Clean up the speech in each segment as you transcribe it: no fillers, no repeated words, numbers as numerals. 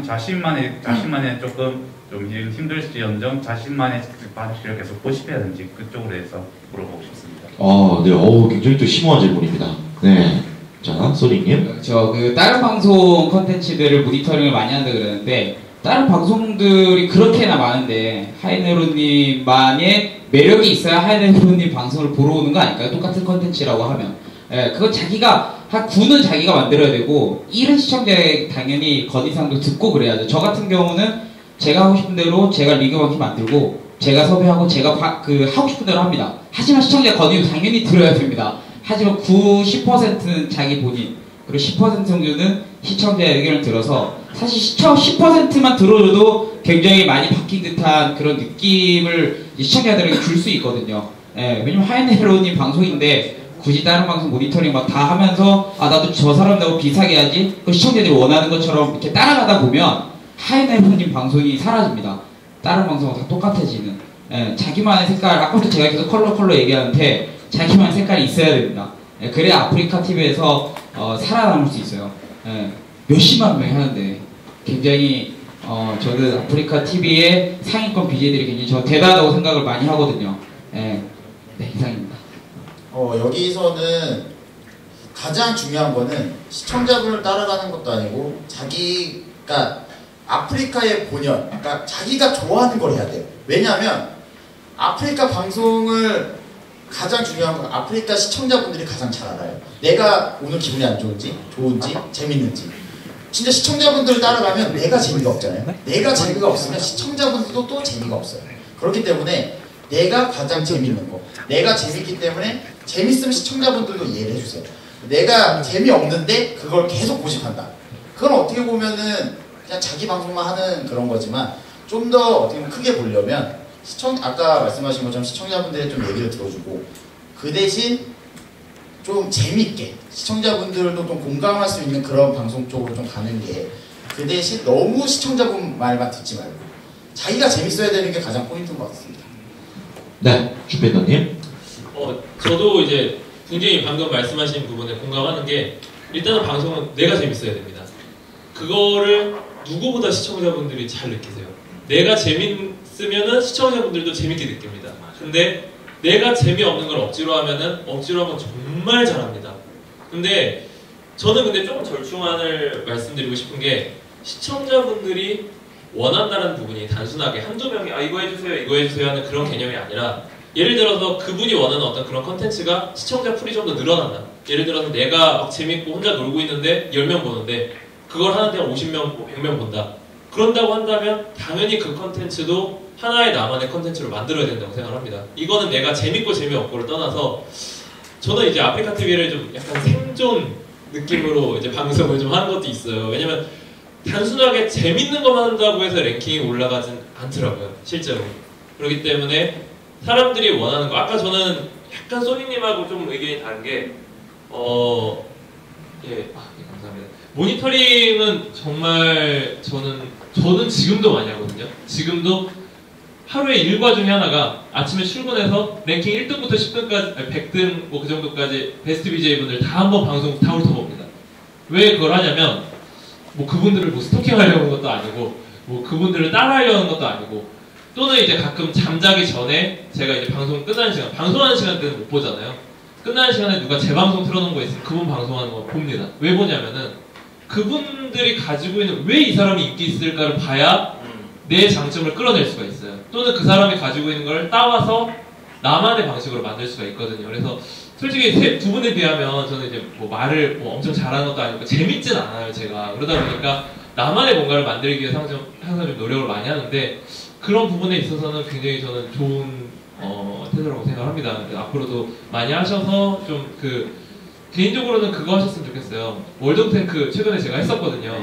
자신만의 조금 좀 힘들지언정 자신만의 방식을 계속 고집해야든지 그쪽으로 해서 물어보고 싶습니다. 네, 굉장히 또 심오한 질문입니다. 네, 자, 소리님. 다른 방송 컨텐츠들을 모니터링을 많이 한다 그러는데 다른 방송들이 그렇게나 많은데 하이네로님만의 매력이 있어야 하이네로님 방송을 보러 오는 거 아닐까요? 똑같은 컨텐츠라고 하면. 그건 자기가 한 9는 자기가 만들어야 되고 1은 시청자에 당연히 건의사항도 듣고 그래야죠. 저 같은 경우는 제가 하고 싶은 대로 제가 리그 방송 만들고 제가 섭외하고 제가 하고 싶은 대로 합니다. 하지만 시청자 건의도 당연히 들어야 됩니다. 하지만 10%는 자기 본인 그리고 10% 정도는 시청자의 의견을 들어서 사실 10%만 들어줘도 굉장히 많이 바뀐 듯한 그런 느낌을 시청자들에게 줄 수 있거든요. 왜냐면 하이네로님 방송인데 굳이 다른 방송 모니터링 막 다 하면서 나도 저 사람하고 비슷하게 해야지 그 시청자들이 원하는 것처럼 이렇게 따라가다 보면 하이네로님 방송이 사라집니다. 다른 방송과 다 똑같아지는 자기만의 색깔, 아까부터 제가 계속 컬러 얘기하는데 자기만의 색깔이 있어야 됩니다. 그래야 아프리카 TV에서 살아남을 수 있어요. 몇십만 명이 하는데 굉장히 저는 아프리카 TV의 상위권 BJ들이 굉장히 저 대단하다고 생각을 많이 하거든요. 네, 이상입니다. 여기서는 가장 중요한 거는 시청자분을 따라가는 것도 아니고 자기가 아프리카의 본연, 그러니까 자기가 좋아하는 걸 해야 돼요. 왜냐하면 아프리카 방송을 가장 중요한 건 아프리카 시청자분들이 가장 잘 알아요. 내가 오늘 기분이 안 좋은지, 재밌는지. 진짜 시청자분들을 따라가면 내가 재미가 없잖아요. 내가 재미가 없으면 시청자분들도 또 재미가 없어요. 그렇기 때문에 내가 가장 재밌는 거, 내가 재밌기 때문에 재밌으면 시청자분들도 이해를 해주세요. 내가 재미없는데 그걸 계속 고집한다. 그건 어떻게 보면은 그냥 자기 방송만 하는 그런 거지만 좀 더 어떻게 보면 크게 보려면 아까 말씀하신 것처럼 시청자분들의 좀 얘기를 들어주고 그 대신 좀 재밌게 시청자분들도 좀 공감할 수 있는 그런 방송 쪽으로 좀 가는 게 그 대신 너무 시청자분 말만 듣지 말고 자기가 재밌어야 되는 게 가장 포인트인 것 같습니다. 네, 주배너님. 저도 이제 굉장히 방금 말씀하신 부분에 공감하는 게 일단은 방송은 내가 재밌어야 됩니다. 그거를 누구보다 시청자분들이 잘 느끼세요. 내가 재밌으면은 시청자분들도 재밌게 느낍니다. 근데 내가 재미없는 걸 억지로 하면은 억지로 하면 정말 잘합니다. 근데 저는 조금 절충안을 말씀드리고 싶은 게 시청자분들이 원한다는 부분이 단순하게 한두 명이 이거 해주세요 하는 그런 개념이 아니라 예를 들어서 그분이 원하는 어떤 그런 컨텐츠가 시청자 풀이 좀 더 늘어난다. 예를 들어서 내가 막 재밌고 혼자 놀고 있는데 10명 보는데 그걸 하는데 한 50명, 100명 본다. 그런다고 한다면 당연히 그 컨텐츠도 하나의 나만의 컨텐츠로 만들어야 된다고 생각합니다. 이거는 내가 재밌고 재미없고를 떠나서 저는 이제 아프리카 TV를 좀 약간 생존 느낌으로 이제 방송을 좀 하는 것도 있어요. 왜냐면 단순하게 재밌는 것만 한다고 해서 랭킹이 올라가진 않더라고요. 실제로. 그렇기 때문에 사람들이 원하는 거, 아까 저는 약간 소니님하고 좀 의견이 다른 게 예, 감사합니다. 모니터링은 정말 저는 지금도 많이 하거든요. 지금도 하루의 일과 중에 하나가 아침에 출근해서 랭킹 1등부터 10등까지, 100등 뭐 그 정도까지 베스트 BJ분들 다 한번 방송 다 훑어봅니다. 왜 그걸 하냐면 뭐 그분들을 뭐 스토킹하려는 것도 아니고 뭐 그분들을 따라하려는 것도 아니고 또는 이제 가끔 잠자기 전에 제가 이제 방송 끝나는 시간, 방송하는 시간 때는 못 보잖아요. 끝나는 시간에 누가 제 방송 틀어놓은 거 있으면 그분 방송하는 거 봅니다. 왜 보냐면은 그분들이 가지고 있는 왜 이 사람이 인기 있을까를 봐야 내 장점을 끌어낼 수가 있어요. 또는 그 사람이 가지고 있는 걸 따와서 나만의 방식으로 만들 수가 있거든요. 그래서 솔직히 두 분에 비하면 저는 이제 뭐 말을 뭐 엄청 잘하는 것도 아니고 재밌진 않아요, 제가. 그러다 보니까 나만의 뭔가를 만들기 위해서 항상 좀 노력을 많이 하는데 그런 부분에 있어서는 굉장히 저는 좋은 태도라고 생각합니다. 앞으로도 많이 하셔서 좀 개인적으로는 그거 하셨으면 좋겠어요. 월드오브 최근에 제가 했었거든요.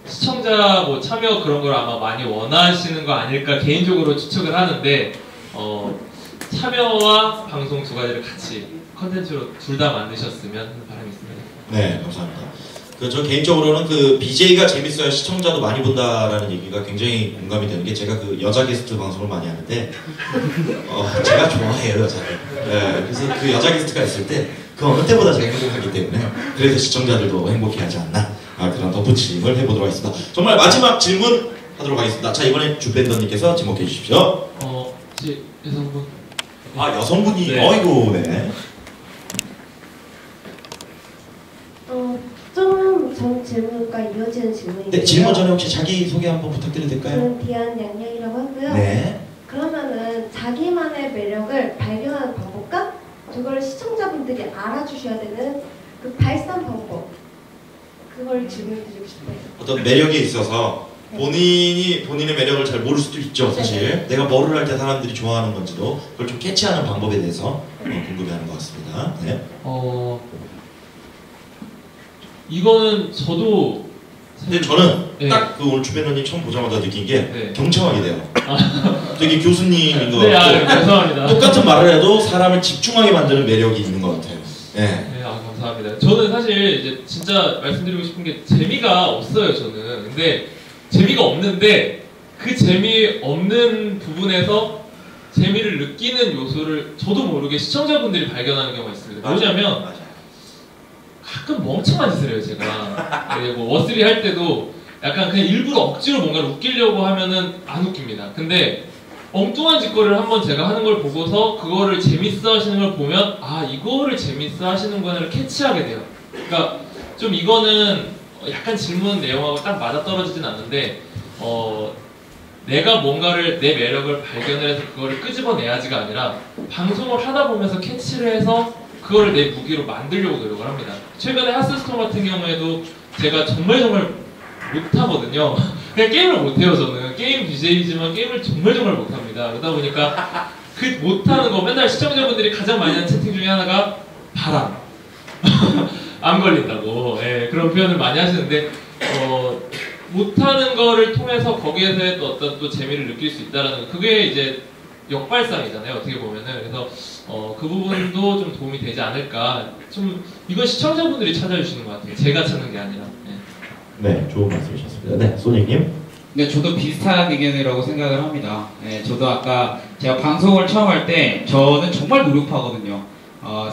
시청자 뭐 참여 그런 걸 아마 많이 원하시는 거 아닐까 개인적으로 추측을 하는데 참여와 방송 두 가지를 같이 컨텐츠로 둘 다 만드셨으면 하는 바람이 있습니다. 네, 감사합니다. 저 개인적으로는 BJ가 재밌어야 시청자도 많이 본다라는 얘기가 굉장히 공감이 되는 게 제가 여자 게스트 방송을 많이 하는데 제가 좋아해요, 여자를. 네, 그래서 그 여자 게스트가 있을 때 그 어느 때보다 제가 행복하기 때문에 그래서 시청자들도 행복해하지 않나 그런 덧붙임을 해보도록 하겠습니다. 정말 마지막 질문 하도록 하겠습니다. 자, 이번엔 주밴더님께서 지목해 주십시오. 제 여성분. 여성분이 네. 어이구 네. 전 질문과 이어지는 질문인데요. 네, 질문 전에 혹시 자기 소개 한번 부탁드려도 될까요? 저는 디안 양양이라고 하고요. 네. 그러면은 자기만의 매력을 발견하는 방법과 그걸 시청자분들이 알아주셔야 되는 그 발산 방법, 그걸 질문드리고 싶어요. 어떤 매력에 있어서 본인의 매력을 잘 모를 수도 있죠, 사실. 내가 뭐를 할 때 사람들이 좋아하는 건지도 그걸 좀 캐치하는 방법에 대해서 궁금해하는 것 같습니다. 네. 이거는 저도 근데 저는 네. 딱 그 오늘 주변원님 처음 보자마자 느낀 게 네. 경청하게 돼요. 되게 교수님인 것 네, 같고 죄송합니다. 똑같은 말을 해도 사람을 집중하게 만드는 매력이 있는 것 같아요. 네. 네, 감사합니다. 저는 사실 이제 진짜 말씀드리고 싶은 게 재미가 없어요, 저는. 근데 재미가 없는데 그 재미없는 부분에서 재미를 느끼는 요소를 저도 모르게 시청자분들이 발견하는 경우가 있습니다. 뭐냐면 가끔 멍청한 짓을 해요, 제가. 뭐 워스리 할 때도 약간 그냥 일부러 억지로 뭔가를 웃기려고 하면은 안 웃깁니다. 근데 엉뚱한 짓거리를 한번 제가 하는 걸 보고서 그거를 재밌어 하시는 걸 보면 이거를 재밌어 하시는구나를 캐치하게 돼요. 그러니까 좀 이거는 약간 질문 내용하고 딱 맞아떨어지진 않는데 내가 뭔가를 내 매력을 발견을 해서 그거를 끄집어내야지가 아니라 방송을 하다 보면서 캐치를 해서 그거를 내 무기로 만들려고 노력을 합니다. 최근에 하스스톤 같은 경우에도 제가 정말 못하거든요. 그냥 게임을 못해요, 저는. 게임 BJ이지만 게임을 정말 못합니다. 그러다 보니까 그 못하는 거 맨날 시청자분들이 가장 많이 하는 채팅 중에 하나가 바람. 안 걸린다고. 그런 표현을 많이 하시는데 못하는 거를 통해서 거기에서의 또 어떤 또 재미를 느낄 수 있다라는 그게 이제 역발상이잖아요, 어떻게 보면은. 그래서 그 부분도 좀 도움이 되지 않을까. 좀 이건 시청자분들이 찾아주시는 것 같아요. 제가 찾는 게 아니라. 네, 좋은 말씀이셨습니다. 네, 소닉님. 네, 저도 비슷한 의견이라고 생각을 합니다. 네, 저도 아까 제가 방송을 처음 할 때 저는 정말 노력하거든요.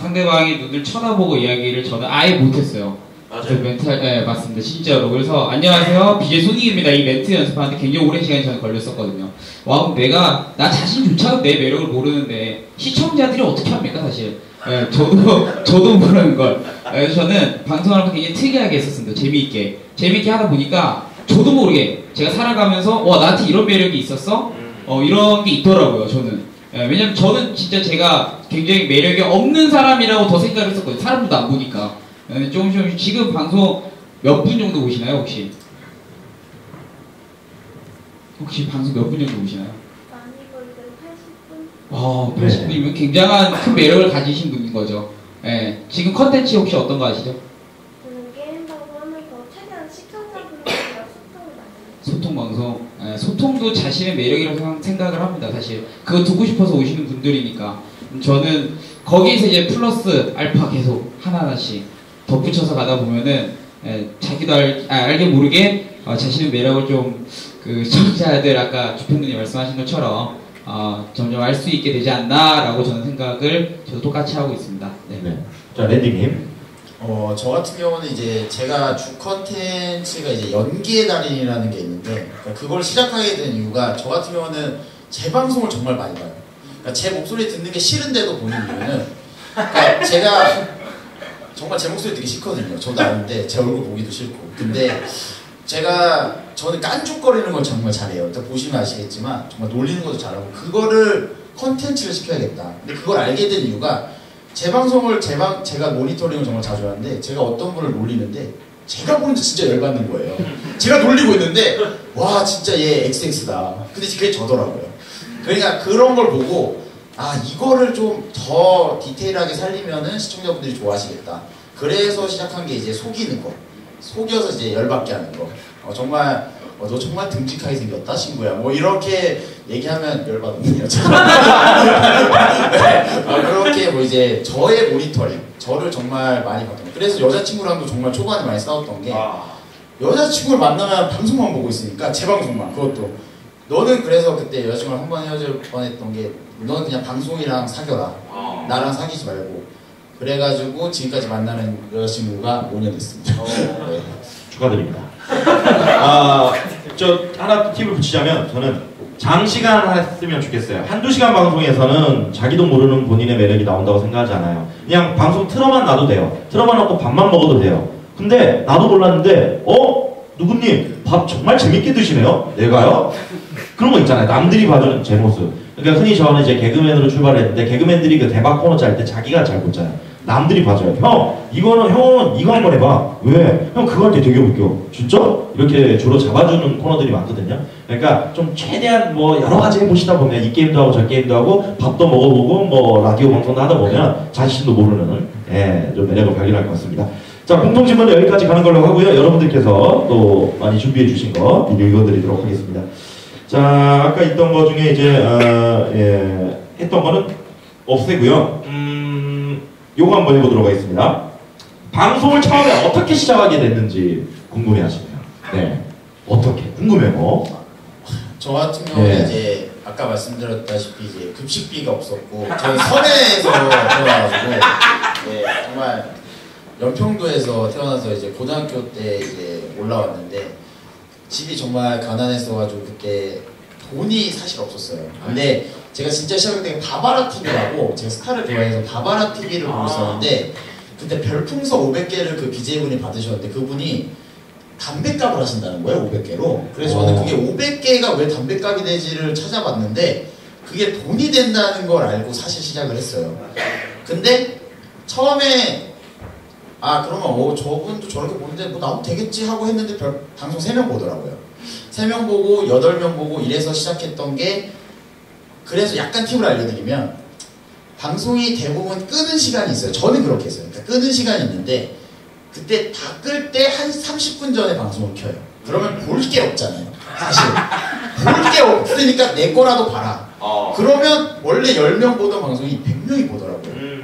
상대방의 눈을 쳐다보고 이야기를 저는 아예 못했어요. 그 멘트, 네, 맞습니다. 진짜로. 그래서 안녕하세요, BJ 소닉입니다. 이 멘트 연습하는데 굉장히 오랜 시간이 저는 걸렸었거든요. 와, 내가 나 자신조차도 내 매력을 모르는데 시청자들이 어떻게 합니까, 사실. 네, 저도 모르는 걸. 그래서 저는 방송을 하면서 굉장히 특이하게 했었습니다. 재미있게 하다 보니까 저도 모르게 제가 살아가면서 나한테 이런 매력이 있었어? 이런 게 있더라고요, 저는. 왜냐면 저는 진짜 제가 굉장히 매력이 없는 사람이라고 더 생각을 했었거든요. 사람들도 안 보니까. 조금씩 지금 방송 몇 분 정도 보시나요, 혹시? 혹시 방송 몇 분 정도 보시나요? 많이 걸리면 80분? 80분이면 굉장한 큰 매력을 가지신 분인 거죠. 지금 컨텐츠 혹시 어떤 거 아시죠? 저는 게임 방송하면서 최대한 시청자분들이랑 소통을 많이 해요. 소통 방송. 소통도 자신의 매력이라고 생각을 합니다, 사실. 그거 듣고 싶어서 오시는 분들이니까. 저는 거기에서 이제 플러스 알파 계속 하나하나씩 덧붙여서 가다 보면은 자기도 알게 모르게 자신의 매력을 좀 그 시청자들 아까 주편님이 말씀하신 것처럼 점점 알 수 있게 되지 않나라고 저는 생각을 저도 똑같이 하고 있습니다. 네. 자, 랜디님. 저 같은 경우는 이제 제가 주 컨텐츠가 이제 연기의 달인이라는 게 있는데 그걸 시작하게 된 이유가 저 같은 경우는 제 방송을 정말 많이 봐요. 그러니까 제 목소리 듣는 게 싫은데도 보는 이유는 그러니까 제가 정말 제 목소리 듣기 싫거든요. 저도 아는데 제 얼굴 보기도 싫고. 근데 저는 깐죽거리는 걸 정말 잘해요. 일단 보시면 아시겠지만 정말 놀리는 것도 잘하고 그거를 컨텐츠를 시켜야겠다. 근데 그걸 알게 된 이유가 제 방송을 제가 모니터링을 정말 자주 하는데 제가 어떤 분을 놀리는데 제가 보는데 진짜 열받는 거예요. 제가 놀리고 있는데 와 진짜 얘 XX다. 근데 그게 저더라고요. 그러니까 그런 걸 보고 이거를 좀 더 디테일하게 살리면은 시청자분들이 좋아하시겠다. 그래서 시작한 게 이제 속이는 거. 속여서 이제 열받게 하는 거. 정말 너 정말 듬직하게 생겼다 친구야. 뭐 이렇게 얘기하면 열받거든요. 그렇게 뭐 이제 저의 모니터링, 저를 정말 많이 봤던 거. 그래서 여자친구랑도 정말 초반에 많이 싸웠던 게 여자친구를 만나면 방송만 보고 있으니까 제 방송만. 그것도 너는 그래서 그때 여자친구랑 한 번 헤어질 뻔했던 게 너는 그냥 방송이랑 사겨라. 나랑 사귀지 말고. 그래가지고 지금까지 만나는 여자친구가 5년 됐습니다. 네. 축하드립니다. 저 하나 팁을 붙이자면 저는 장시간 했으면 좋겠어요. 한두 시간 방송에서는 자기도 모르는 본인의 매력이 나온다고 생각하지 않아요. 그냥 방송 틀어만 놔도 돼요. 틀어만 놓고 밥만 먹어도 돼요. 근데 나도 몰랐는데 누구님 밥 정말 재밌게 드시네요? 내가요? 그런 거 있잖아요. 남들이 봐주는 제 모습. 그러니까 흔히 저는 이제 개그맨으로 출발했는데 개그맨들이 그 대박 코너 짤 때 자기가 잘 못 짜요. 남들이 봐줘요. 형은 이거 한번 해봐. 왜? 형 그거 할 때 되게 웃겨. 진짜? 이렇게 주로 잡아주는 코너들이 많거든요. 그러니까 좀 최대한 뭐 여러 가지 해보시다 보면 이 게임도 하고 저 게임도 하고 밥도 먹어보고 뭐 라디오 방송도 하다 보면 자신도 모르는 좀 매력을 발견할 것 같습니다. 자, 공통질문은 여기까지 가는 걸로 하고요. 여러분들께서 또 많이 준비해 주신 거 미리 읽어드리도록 하겠습니다. 자, 아까 있던 거 중에 이제 했던 거는 없애고요. 요거 한번 해보도록 하겠습니다. 방송을 처음에 어떻게 시작하게 됐는지 궁금해하시네요. 네, 어떻게 궁금해요. 저 같은 경우는 네. 이제 아까 말씀드렸다시피 이제 급식비가 없었고 저희 서대에서 태어나가지고 네, 정말 연평도에서 태어나서 이제 고등학교 때 이제 올라왔는데 집이 정말 가난했어가지고 그때 돈이 사실 없었어요. 근데 제가 진짜 시작할 때 바바라 TV라고 제가 스타를 좋아해서 바바라 TV를 보고 있었는데 그때 별풍선 500개를 그 BJ분이 받으셨는데 그분이 담배값을 하신다는 거예요. 500개로. 그래서 저는 그게 500개가 왜 담배값이 되지를 찾아봤는데 그게 돈이 된다는 걸 알고 사실 시작을 했어요. 근데 처음에 그러면 저분도 저렇게 보는데 뭐 나도 되겠지 하고 했는데 방송 3명 보더라고요. 3명 보고 8명 보고 이래서 시작했던 게 그래서 약간 팁을 알려드리면 방송이 대부분 끄는 시간이 있어요. 저는 그렇게 했어요. 그러니까 끄는 시간이 있는데 그때 다 끌 때 한 30분 전에 방송을 켜요. 그러면 볼 게 없잖아요. 사실 볼 게 없으니까 내 거라도 봐라. 그러면 원래 10명 보던 방송이 100명이 보더라고요.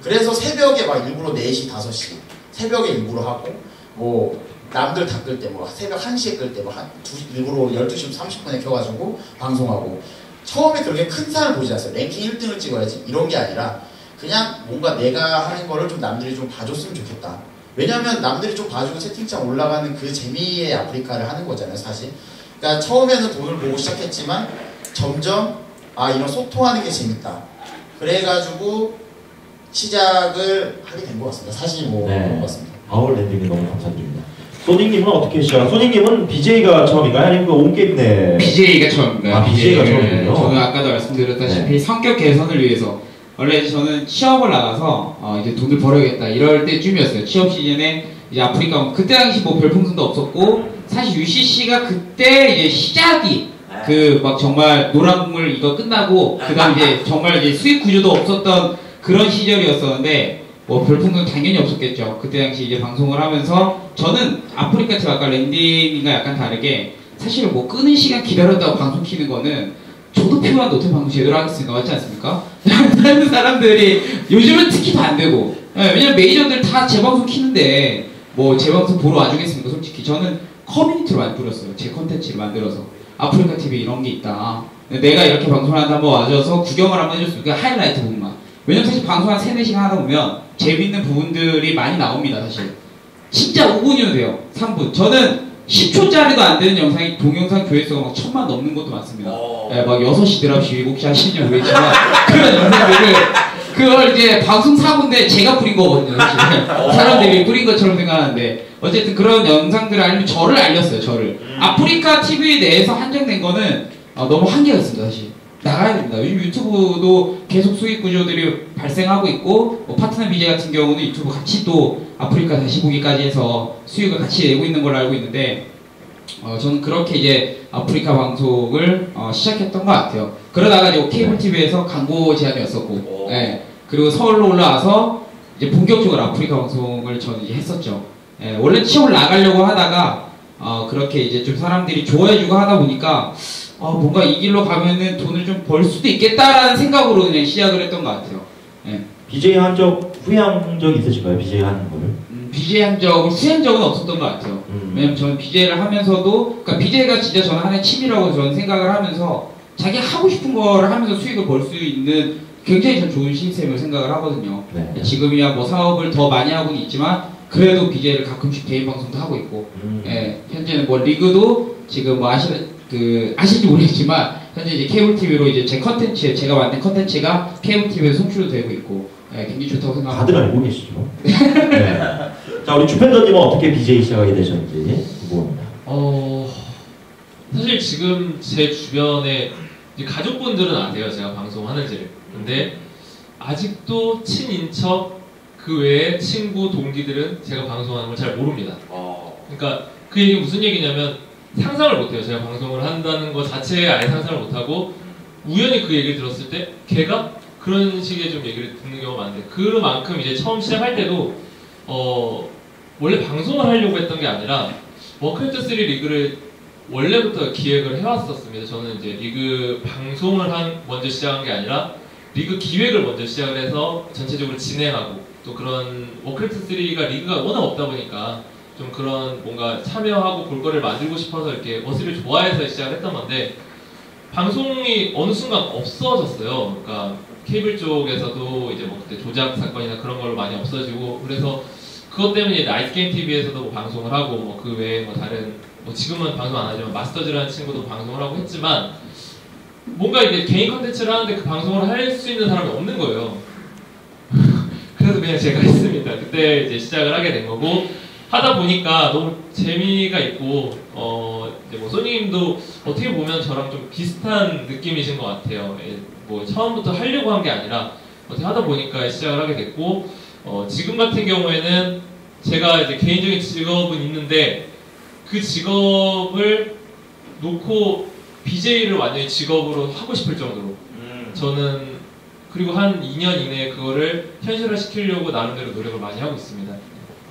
그래서 새벽에 막 일부러 4시, 5시 새벽에 일부러 하고 뭐 남들 다 끌 때 뭐 새벽 1시에 끌 때 뭐 일부러 12시 30분에 켜가지고 방송하고 처음에 그렇게 큰 산을 보지 않았어요. 랭킹 1등을 찍어야지 이런 게 아니라 그냥 뭔가 내가 하는 거를 좀 남들이 좀 봐줬으면 좋겠다. 왜냐면 남들이 좀 봐주고 채팅창 올라가는 그 재미의 아프리카를 하는 거잖아요, 사실. 그러니까 처음에는 돈을 보고 시작했지만 점점 이런 소통하는 게 재밌다. 그래가지고 시작을 하게 된 것 같습니다. 사실 뭐 그런 것 같습니다. 아울랜딩이 너무 감사드립니다. 소닉님은 어떻게 시작? 소닉님은 BJ가 처음인가요? 아니면 그 온게임 내 BJ가 처음인가요? BJ가 처음이에요? 저는 아까도 말씀드렸다시피 성격 개선을 위해서 원래 저는 취업을 나가서 이제 돈을 벌어야겠다 이럴 때쯤이었어요. 취업 시즌에 이제 아프리카 그때 당시 뭐 별풍선도 없었고 사실 UCC가 그때 이제 시작이 그 막 정말 노란 국물 이거 끝나고 그다음 이제 정말 이제 수익 구조도 없었던 그런 시절이었었는데 뭐 별풍선 당연히 없었겠죠. 그때 당시 이제 방송을 하면서 저는 아프리카 TV 아까 랜딩이가 약간 다르게 사실 뭐 끄는 시간 기다렸다고 방송 키는 거는 저도 필요한데 어떻게 방송 제대로 하겠습니까? 맞지 않습니까? 다른 사람들이 요즘은 특히 반대고 왜냐면 메이저들 다 재방송 키는데 뭐 재방송 보러 와주겠습니까? 솔직히 저는 커뮤니티로 만들었어요. 제 컨텐츠를 만들어서 아프리카 TV 이런 게 있다. 내가 이렇게 방송하는데 한번 와줘서 구경을 한번 해줬으면 그 하이라이트 부분만. 왜냐면 사실 방송 한 3-4시간 하다 보면 재밌는 부분들이 많이 나옵니다. 사실 진짜 5분이면 돼요. 3분. 저는 10초짜리도 안 되는 영상이 동영상 조회수가 막 1000만 넘는 것도 많습니다. 막 6시 드랍시 7시 하시는지 모르겠지만 그런 영상들을 그걸 이제 방송 사고인데 제가 뿌린 거거든요. 사실 사람들이 뿌린 것처럼 생각하는데 어쨌든 그런 영상들을 알리면 저를 알렸어요. 저를 아프리카 TV 내에서 한정된 거는 너무 한계가 있습니다. 사실 나가야 됩니다. 요즘 유튜브도 계속 수익 구조들이 발생하고 있고 뭐 파트너 BJ 같은 경우는 유튜브 같이 또 아프리카 다시 보기까지 해서 수익을 같이 내고 있는 걸로 알고 있는데 저는 그렇게 이제 아프리카 방송을 시작했던 것 같아요. 그러다가 이제 케이블 TV에서 광고 제안이 왔었고 그리고 서울로 올라와서 이제 본격적으로 아프리카 방송을 저는 이제 했었죠. 원래 취업을 나가려고 하다가 그렇게 이제 좀 사람들이 좋아해주고 하다 보니까 뭔가 이 길로 가면은 돈을 좀 벌 수도 있겠다라는 생각으로 그냥 시작을 했던 것 같아요. BJ 한 적 후회한 적 있으실까요? BJ 하는 거를? BJ 한 적은 후회한 적은 없었던 것 같아요. 왜냐면 저는 BJ를 하면서도 그러니까 BJ가 진짜 저는 하나의 취미라고 저는 생각을 하면서 자기 하고 싶은 거를 하면서 수익을 벌 수 있는 굉장히 전 좋은 시스템을 생각을 하거든요. 지금이야 뭐 사업을 더 많이 하고는 있지만 그래도 BJ를 가끔씩 개인 방송도 하고 있고, 예, 현재는 뭐 리그도 지금 뭐 아실지 모르겠지만 현재 이제 케이블 TV로 이제 제 컨텐츠, 제가 만든 컨텐츠가 케이블 TV에 송출도 되고 있고, 예, 굉장히 좋다고 생각합니다. 다들 알고 계시죠? 네. 자, 우리 주팬더님은 어떻게 BJ 시작하게 되셨는지 궁금합니다. 사실 지금 제 주변에 이제 가족분들은 아세요, 제가 방송하는지를. 근데 아직도 친인척 그 외에 친구, 동기들은 제가 방송하는 걸 잘 모릅니다. 그러니까 그 얘기 무슨 얘기냐면 상상을 못해요. 제가 방송을 한다는 것 자체에 아예 상상을 못하고 우연히 그 얘기를 들었을 때 걔가 그런 식의 좀 얘기를 듣는 경우가 많은데 그만큼 이제 처음 시작할 때도 원래 방송을 하려고 했던 게 아니라 워크래프트 3 리그를 원래부터 기획을 해왔었습니다. 저는 이제 리그 방송을 먼저 시작한 게 아니라 리그 기획을 먼저 시작을 해서 전체적으로 진행하고 또 그런 워크래프트 3가 리그가 워낙 없다 보니까 좀 그런 뭔가 참여하고 볼 거를 만들고 싶어서 이렇게 워스를 좋아해서 시작을 했던 건데 방송이 어느 순간 없어졌어요. 그러니까 케이블 쪽에서도 이제 뭐 그때 조작 사건이나 그런 걸로 많이 없어지고 그래서 그것 때문에 나이트 게임 TV에서도 뭐 방송을 하고 뭐 그 외에 뭐 다른 뭐 지금은 방송 안 하지만 마스터즈라는 친구도 방송을 하고 했지만 뭔가 이제 개인 컨텐츠를 하는데 그 방송을 할 수 있는 사람이 없는 거예요. 그래서 그냥 제가 했습니다. 그때 이제 시작을 하게 된 거고 하다 보니까 너무 재미가 있고 이제 뭐 소니님도 어떻게 보면 저랑 좀 비슷한 느낌이신 것 같아요. 뭐 처음부터 하려고 한 게 아니라 어떻게 하다 보니까 시작을 하게 됐고 지금 같은 경우에는 제가 이제 개인적인 직업은 있는데 그 직업을 놓고 BJ를 완전히 직업으로 하고 싶을 정도로 저는 그리고 한 2년 이내에 그거를 현실화 시키려고 나름대로 노력을 많이 하고 있습니다.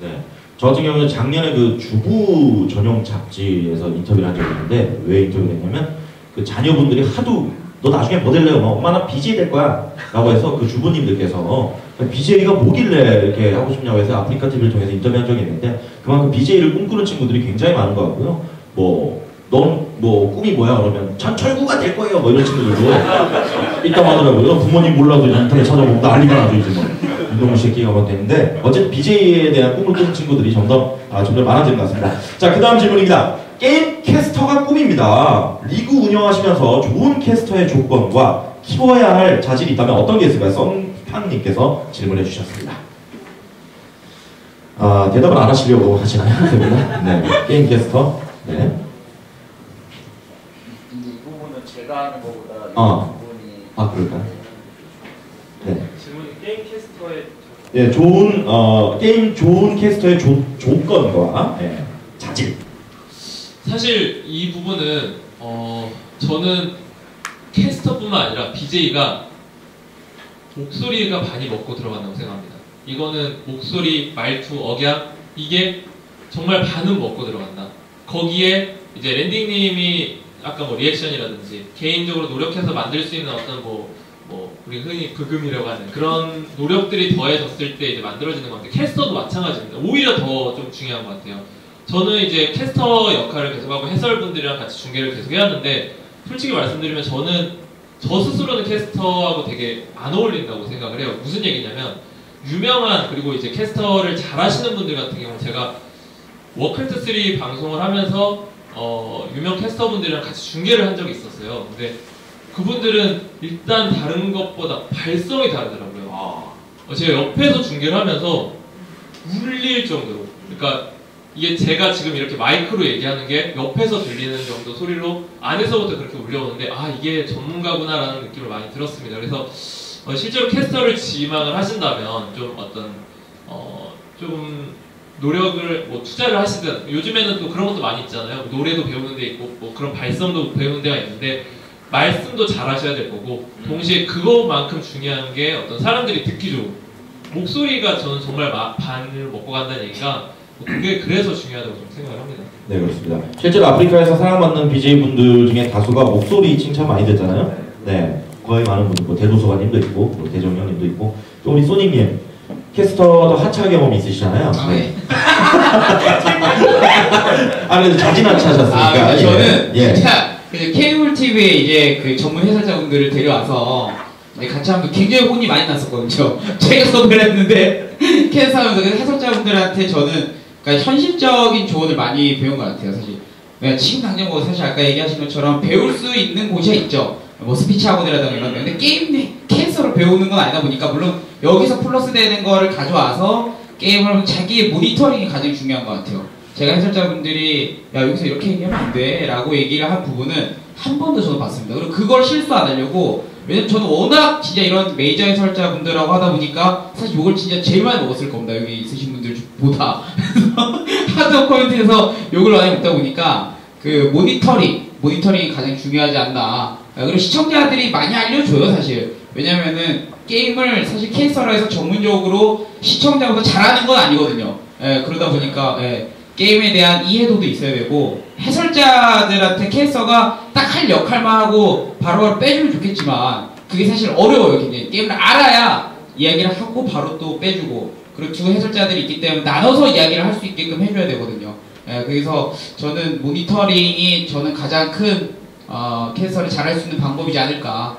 네. 저 같은 경우는 작년에 그 주부 전용 잡지에서 인터뷰를 한 적이 있는데 왜 인터뷰를 했냐면 그 자녀분들이 하도 너 나중에 뭐 될래요? 엄마 나 BJ 될 거야 라고 해서 그 주부님들께서 BJ가 뭐길래 이렇게 하고 싶냐고 해서 아프리카 TV를 통해서 인터뷰한 적이 있는데 그만큼 BJ를 꿈꾸는 친구들이 굉장히 많은 것 같고요. 넌 뭐 꿈이 뭐야? 그러면 전철구가 될 거예요. 뭐 이런 친구들도 있다고 하더라고요. 부모님 몰라도 인터넷 찾아보고 난리가 나죠 이제 뭐 이놈의 새끼가 막 되는데 어쨌든 BJ에 대한 꿈을 꾸는 친구들이 점점 많아지는 것 같습니다. 자, 그 다음 질문입니다. 게임 캐스터가 꿈입니다. 리그 운영하시면서 좋은 캐스터의 조건과 키워야 할 자질이 있다면 어떤 게 있을까요? 썬팡님께서 질문해 주셨습니다. 대답을 안 하시려고 하시나요? 네, 게임 캐스터. 네. 근데 이 부분은 제가 하는 것보다 이 부분이 그럴까요? 네. 질문이 게임 캐스터의 네, 좋은 캐스터의 조건과 자질. 사실 이 부분은 저는 캐스터뿐만 아니라 BJ가 목소리가 많이 먹고 들어간다고 생각합니다. 이거는 목소리, 말투, 억양 이게 정말 반은 먹고 들어간다. 거기에 이제 랜딩님이 아까 뭐 리액션이라든지 개인적으로 노력해서 만들 수 있는 어떤 뭐 우리 흔히 브금이라고 하는 그런 노력들이 더해졌을 때 이제 만들어지는 건데 캐스터도 마찬가지입니다. 오히려 더 좀 중요한 것 같아요. 저는 이제 캐스터 역할을 계속하고 해설분들이랑 같이 중계를 계속 해왔는데 솔직히 말씀드리면 저는 저 스스로는 캐스터하고 되게 안 어울린다고 생각을 해요. 무슨 얘기냐면 유명한 그리고 이제 캐스터를 잘하시는 분들 같은 경우는 제가 워크래프트 3 방송을 하면서 유명 캐스터분들이랑 같이 중계를 한 적이 있었어요. 근데 그분들은 일단 다른 것보다 발성이 다르더라고요. 제가 옆에서 중계를 하면서 울릴 정도로 그러니까 이게 제가 지금 이렇게 마이크로 얘기하는 게 옆에서 들리는 정도 소리로 안에서부터 그렇게 울려오는데 이게 전문가구나라는 느낌을 많이 들었습니다. 그래서 실제로 캐스터를 지망을 하신다면 좀 어떤 좀 노력을 뭐 투자를 하시든 요즘에는 또 그런 것도 많이 있잖아요. 노래도 배우는 데 있고 뭐 그런 발성도 배우는 데가 있는데 말씀도 잘 하셔야 될 거고 동시에 그것만큼 중요한 게 어떤 사람들이 듣기 좋은 목소리가 저는 정말 반을 먹고 간다는 얘기가 그게 그래서 중요하다고 좀 생각을 합니다. 네, 그렇습니다. 실제로 아프리카에서 사랑받는 BJ분들 중에 다수가 목소리 칭찬 많이 됐잖아요. 네, 거의 많은 분들, 뭐 대도서관님도 있고, 뭐 대정형님도 있고, 또 우리 소니님 캐스터도 하차 경험이 있으시잖아요. 네. 그래도 자진 하차하셨으니까. 저는 진짜 케이블 TV에 이제 그 전문 해설자분들을 데려와서 같이 하면 굉장히 혼이 많이 났었거든요. 제가 섭외를 했는데 캐스트 하면서 해설자분들한테 저는 그러니까 현실적인 조언을 많이 배운 것 같아요, 사실. 그러니까 지금 당장 뭐 사실 아까 얘기하신 것처럼 배울 수 있는 곳이 있죠. 뭐 스피치 학원이라든가 이런 데. 근데 게임 내 캐스터를 배우는 건 아니다 보니까 물론 여기서 플러스 되는 거를 가져와서 게임을 자기의 모니터링이 가장 중요한 것 같아요. 제가 해설자분들이 야 여기서 이렇게 얘기하면 안 돼 라고 얘기를 한 부분은 한 번도 저는 봤습니다. 그리고 그걸 실수 안 하려고, 왜냐면 저는 워낙 진짜 이런 메이저 해설자분들하고 하다 보니까 사실 욕을 진짜 제일 많이 먹었을 겁니다. 여기 있으신 분들보다. 하드 코멘트에서 욕을 많이 먹다 보니까 그 모니터링이 가장 중요하지 않나. 그리고 시청자들이 많이 알려줘요, 사실. 왜냐면은 게임을 사실 캐스터라 해서 전문적으로 시청자보다 잘하는 건 아니거든요. 예, 그러다 보니까 게임에 대한 이해도도 있어야 되고, 해설자들한테 캐스터가 딱 할 역할만 하고 바로바로 빼주면 좋겠지만 그게 사실 어려워요. 굉장히 게임을 알아야 이야기를 하고 바로 또 빼주고, 그리고 두 해설자들이 있기 때문에 나눠서 이야기를 할 수 있게끔 해줘야 되거든요. 그래서 저는 모니터링이 저는 가장 큰 캐스터를 잘할 수 있는 방법이지 않을까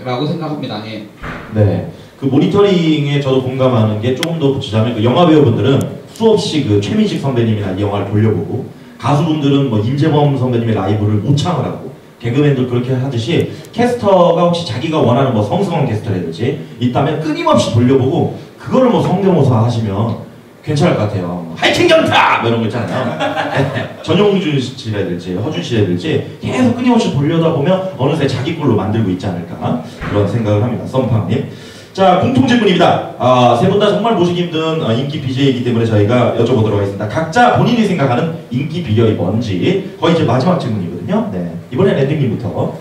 라고 생각합니다. 예. 네. 그 모니터링에 저도 공감하는 게 조금 더 붙이자면, 그 영화 배우분들은 수없이 그 최민식 선배님이나 이 영화를 돌려보고, 가수분들은 뭐 임재범 선배님의 라이브를 모창을 하고, 개그맨들 그렇게 하듯이 캐스터가 혹시 자기가 원하는 뭐 성승원 캐스터라든지 있다면 끊임없이 돌려보고 그거를 뭐 성대모사 하시면 괜찮을 것 같아요. 하이킹 전타! 뭐 이런 거 있잖아요. 전용준 씨라든지 허준 씨라든지 계속 끊임없이 돌려다 보면 어느새 자기 걸로 만들고 있지 않을까 그런 생각을 합니다. 썸팡님. 자, 공통 질문입니다. 세 분 다 정말 모시기 힘든 인기 BJ이기 때문에 저희가 여쭤보도록 하겠습니다. 각자 본인이 생각하는 인기 비결이 뭔지, 거의 이제 마지막 질문이거든요. 네. 이번엔 랜딩님부터.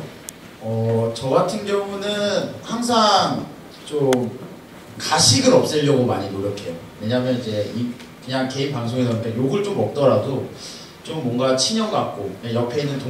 저 같은 경우는 항상 좀 가식을 없애려고 많이 노력해요. 왜냐면 이제 그냥 개인 방송에 나오니까 욕을 좀 먹더라도 좀 뭔가 친형 같고, 옆에 있는